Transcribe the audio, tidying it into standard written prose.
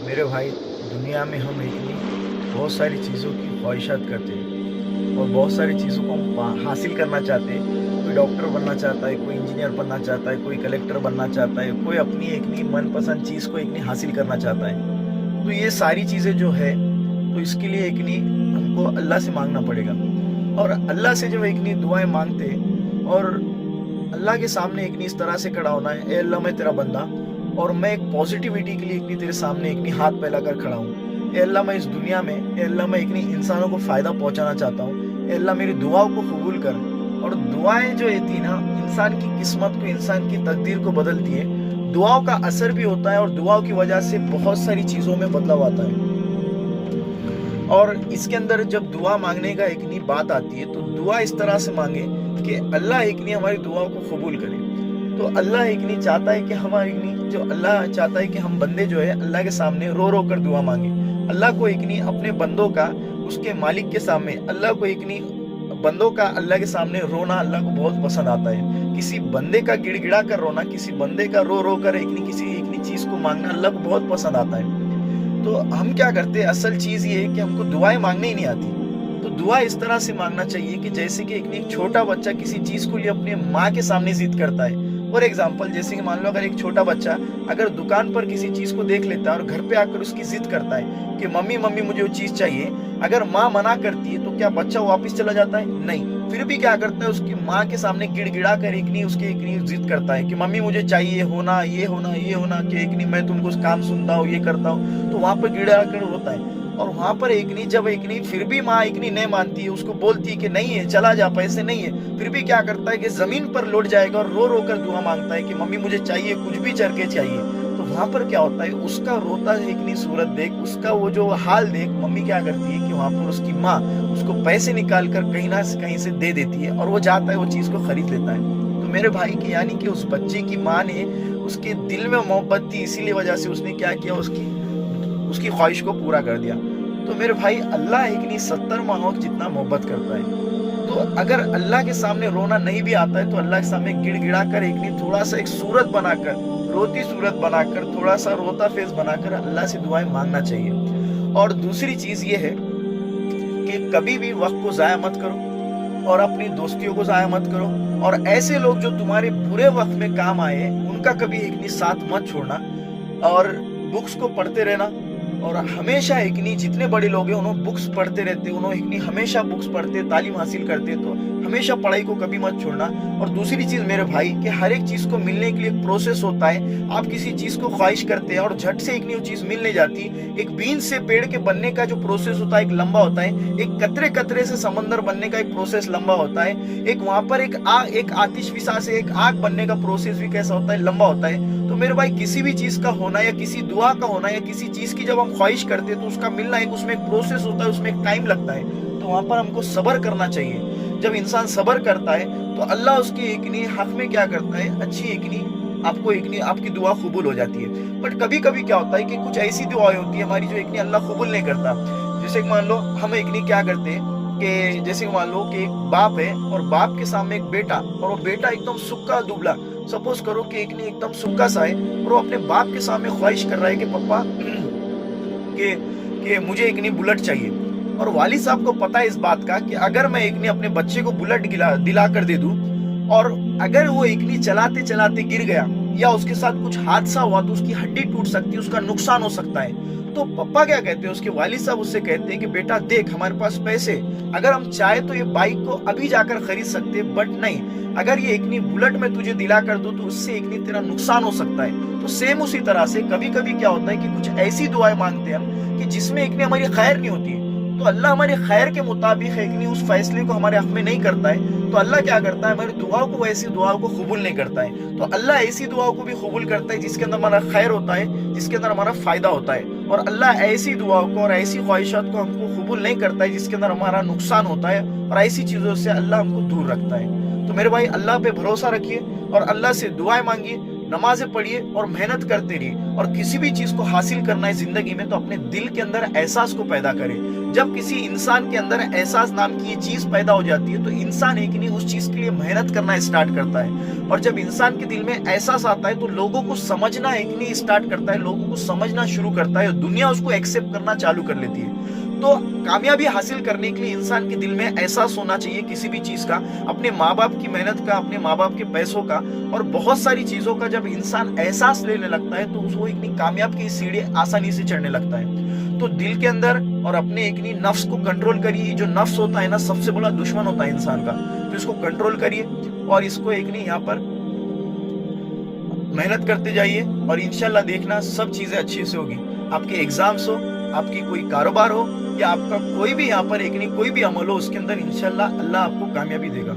मेरे भाई, दुनिया में हम इतनी बहुत सारी चीज़ों की ख्वाहिशात करते हैं और बहुत सारी चीज़ों को हम हासिल करना चाहते हैं। कोई डॉक्टर बनना चाहता है, कोई इंजीनियर बनना चाहता है, कोई कलेक्टर बनना चाहता है, कोई अपनी एक नी मनपसंद चीज़ को एक नी हासिल करना चाहता है। तो ये सारी चीज़ें जो है, तो इसके लिए एक नी हमको अल्लाह से मांगना पड़ेगा। और अल्लाह से जब एक नी दुआएं मांगते और अल्लाह के सामने एक नी इस तरह से खड़ा होना है, ए अल्लाह मैं तेरा बंदा और मैं एक पॉजिटिविटी के लिए एक नी तेरे सामने एक नी हाथ फैलाकर खड़ा हूँ। ए अल्लाह मैं इस दुनिया में, ए अल्लाह मैं एक नी इंसानों को फ़ायदा पहुँचाना चाहता हूँ। ए अल्लाह मेरी दुआओं को कबूल कर। और दुआएं जो होती ना, इंसान की किस्मत को, इंसान की तकदीर को बदलती है। दुआओं का असर भी होता है और दुआओं की वजह से बहुत सारी चीज़ों में बदलाव आता है। और इसके अंदर जब दुआ मांगने का एक नी बात आती है, तो दुआ इस तरह से मांगे कि अल्लाह एक नी हमारी दुआओं को कबूल करे। तो अल्लाह एक नी चाहता है कि हमारी नी जो अल्लाह चाहता है कि हम बंदे जो है अल्लाह के सामने रो रो कर दुआ मांगे। अल्लाह को एक नी अपने बंदों का उसके मालिक के सामने, अल्लाह को एक नी बंदों का अल्लाह के सामने रोना अल्लाह को बहुत पसंद आता है। किसी बंदे का गिड़गिड़ा कर रोना, किसी बंदे का रो रो कर किसी एक चीज को मांगना अल्लाह को बहुत पसंद आता है। तो हम क्या करते हैं, असल चीज ये है कि हमको दुआएं मांगने ही नहीं आती। तो दुआ इस तरह से मांगना चाहिए कि जैसे कि एक छोटा बच्चा किसी चीज को लिए अपने माँ के सामने जिद करता है। फॉर एग्जाम्पल, जैसे कि मान लो अगर एक छोटा बच्चा अगर दुकान पर किसी चीज को देख लेता है और घर पे आकर उसकी जिद करता है कि मम्मी मम्मी मुझे वो चीज चाहिए, अगर माँ मना करती है तो क्या बच्चा वापस चला जाता है? नहीं। फिर भी क्या करता है, उसकी माँ के सामने गिड़गिड़ा कर उसकी जिद करता है कि मम्मी मुझे चाहिए, होना ये होना ये होना, कि एक नहीं मैं तुमको काम सुनता हूँ, ये करता हूँ। तो वहां पर गिड़ा कर होता है। और वहां पर जब फिर भी माँ नहीं मानती है, उसको बोलती है कि नहीं है, चला जा, पैसे नहीं है, फिर भी क्या करता है कि जमीन पर लौट जाएगा और रो रो कर दुआ मांगता है कि मम्मी मुझे चाहिए, कुछ भी करके चाहिए। तो वहां पर क्या होता है, उसका रोता है सूरत देख, उसका वो जो हाल देख, मम्मी क्या करती है कि वहां पर उसकी माँ उसको पैसे निकाल कर कहीं ना कहीं से दे देती है और वो जाता है, वो चीज को खरीद लेता है। तो मेरे भाई की यानी कि उस बच्चे की माँ ने उसके दिल में मोहब्बत थी, इसीलिए वजह से उसने क्या किया, उसकी ख्वाहिश को पूरा कर दिया। तो मेरे भाई, अल्लाह 70 माहों जितना मोहब्बत करता है। तो अगर अल्लाह के सामने रोना नहीं भी आता है तो अल्लाह के सामने गिड़गिड़ा कर थोड़ा सा एक सूरत बनाकर, रोती सूरत बनाकर, थोड़ा सा रोता फेस बनाकर अल्लाह से दुआएं मांगना चाहिए। और दूसरी चीज ये है कि कभी भी वक्त को जाया मत करो और अपनी दोस्तियों को जाया मत करो। और ऐसे लोग जो तुम्हारे बुरे वक्त में काम आए, उनका कभी साथ मत छोड़ना। और बुक्स को पढ़ते रहना। और हमेशा जितने बड़े लोग हैं उन्होंने बुक्स पढ़ते रहते, उन्होंने हमेशा बुक्स पढ़ते, तालीम हासिल करते। तो हमेशा पढ़ाई को कभी मत छोड़ना। और दूसरी चीज मेरे भाई कि हर एक चीज को मिलने के लिए एक प्रोसेस होता है। आप किसी चीज को ख्वाहिश करते हैं और झट से वो चीज मिल नहीं जाती। एक बीज से पेड़ के बनने का जो प्रोसेस होता है एक लंबा होता है। एक कतरे कतरे से समंदर बनने का एक प्रोसेस लंबा होता है। एक वहां पर एक आतिश फिसा से एक आग बनने का प्रोसेस भी कैसा होता है, लंबा होता है। तो मेरे भाई, किसी भी चीज का होना या किसी दुआ का होना या किसी चीज की जब हम ख्वाहिश करते हैं तो उसका मिलना उसमें एक प्रोसेस होता है, उसमें एक टाइम लगता है। तो वहां पर हमको सब्र करना चाहिए। जब इंसान सब्र करता है तो अल्लाह उसके हक में क्या करता है, अच्छी आपको आपकी दुआ कबूल हो जाती है। बट कभी कभी क्या होता है कि कुछ ऐसी दुआएं होती है हमारी जो अल्लाह कबूल नहीं करता। जैसे मान लो हम क्या करते हैं कि जैसे मान लो कि एक बाप है और बाप के सामने एक बेटा, और वो बेटा एकदम सूखा दुबला, सपोज करो कि एकदम सूखा सा है और वो अपने बाप के सामने ख्वाहिश कर रहा है कि पापा कि मुझे बुलेट चाहिए। और वालिद साहब को पता है इस बात का कि अगर मैं अपने बच्चे को बुलेट दिला कर दे दूं और अगर वो चलाते चलाते गिर गया या उसके साथ कुछ हादसा हुआ तो उसकी हड्डी टूट सकती है, उसका नुकसान हो सकता है। तो पापा क्या कहते हैं, उसके वालिद साहब उससे कहते हैं कि बेटा देख, हमारे पास पैसे, अगर हम चाहे तो ये बाइक को अभी जाकर खरीद सकते हैं, बट नहीं, अगर ये बुलेट में तुझे दिला कर दो तो उससे तेरा नुकसान हो सकता है। तो सेम उसी तरह से कभी कभी क्या होता है कि कुछ ऐसी दुआएं मांगते हैं हम कि जिसमें हमारी खैर नहीं होती है। तो अल्लाह हमारे खैर के मुताबिक उस फैसले को हमारे हक में नहीं करता है। तो अल्लाह क्या करता है, हमारी दुआओं को, ऐसी दुआओं को कबूल नहीं करता है। तो अल्लाह ऐसी दुआओं को भी कबूल करता है जिसके अंदर हमारा खैर होता है, जिसके अंदर हमारा फायदा होता है। और अल्लाह ऐसी दुआओं को और ऐसी ख्वाहिशात को हमको कबूल नहीं करता है जिसके अंदर हमारा नुकसान होता है, और ऐसी चीजों से अल्लाह हमको दूर रखता है। तो मेरे भाई, अल्लाह पे भरोसा रखिए और अल्लाह से दुआएं मांगिए। नमाजें पढ़िए और मेहनत करते रहिए। और किसी भी चीज को हासिल करना है जिंदगी में तो अपने दिल के अंदर एहसास को पैदा करें। जब किसी इंसान के अंदर एहसास नाम की ये चीज पैदा हो जाती है तो इंसान एक नहीं उस चीज के लिए मेहनत करना स्टार्ट करता है। और जब इंसान के दिल में एहसास आता है तो लोगों को समझना एक नहीं स्टार्ट करता है, लोगों को समझना शुरू करता है और दुनिया उसको एक्सेप्ट करना चालू कर लेती है। तो कामयाबी हासिल करने के लिए इंसान के दिल में एहसास होना चाहिए किसी भी चीज का, अपने माँ बाप की मेहनत का, अपने माँ बाप के पैसों का और बहुत सारी चीजों का। जब इंसान एहसास लेने लगता है तो उसको एक कामयाब की सीढ़ी आसानी से चढ़ने लगता है। तो दिल के अंदर और अपने एक नफ्स को कंट्रोल करिए। जो नफ्स होता है ना सबसे बड़ा दुश्मन होता है इंसान का, तो इसको कंट्रोल करिए और इसको एक यहाँ पर मेहनत करते जाइए और इंशाल्लाह देखना सब चीजें अच्छी से होगी। आपके एग्जाम्स हो, आपकी कोई कारोबार हो या आपका कोई भी यहाँ पर एक कोई भी अमल हो, उसके अंदर इंशाल्लाह अल्लाह आपको कामयाबी देगा।